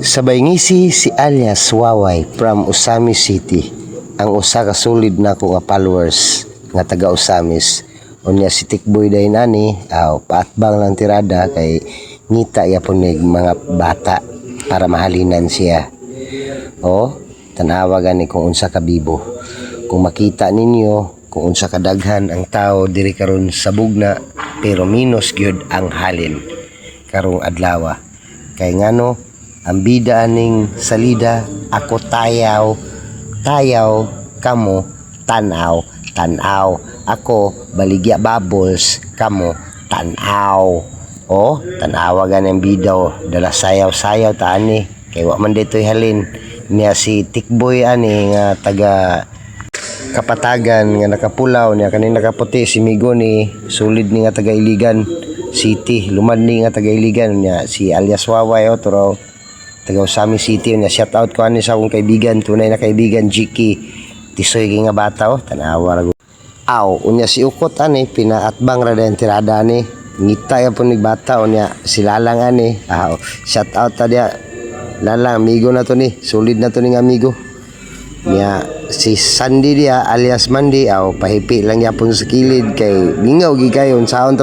Sabay ngisi si alias Waway from Usamis City, ang usa ka solid na ko nga followers nga taga Usamis. Unya si Tikboy day nani, paatbang lang tirada kay ngita yapon ni mga bata para mahalinan siya. Tanawa gani kung unsa ka bibo. Kung makita ninyo kung unsa kadaghan ang tao diri karon sa bugna, pero minus gyud ang halin karong adlaw. Kay ngano ang bida aning salida, ako tayaw, kamo tanaw, ako baligya bubbles, kamo tanaw. Tanawa gan ang bida, dala sayaw ta ani, kay wa man ditoy halin niya si Tikboy ani nga taga Kapatagan nga nakapulaw niya kanina nakaputi si Migo ni sulid ni nga taga Iligan City, lumad ni nga taga Iligan niya si alias Waway turo taga Usamis City niya. Shout out ko ani sa akong kaibigan, tunay na kaibigan, Jiki tisoy nga bata tanawa ra unya si Ukot ani pinaatbang ra den tirada ni ngita ya pun ni bata unya si Lalang ani shout out ta dia Lalang, amigo na to ni, sulid na to ni amigo niya. Si Sandy dia alias Mandi pahipi lang yapon sa kilid kay gingaw gigayon saon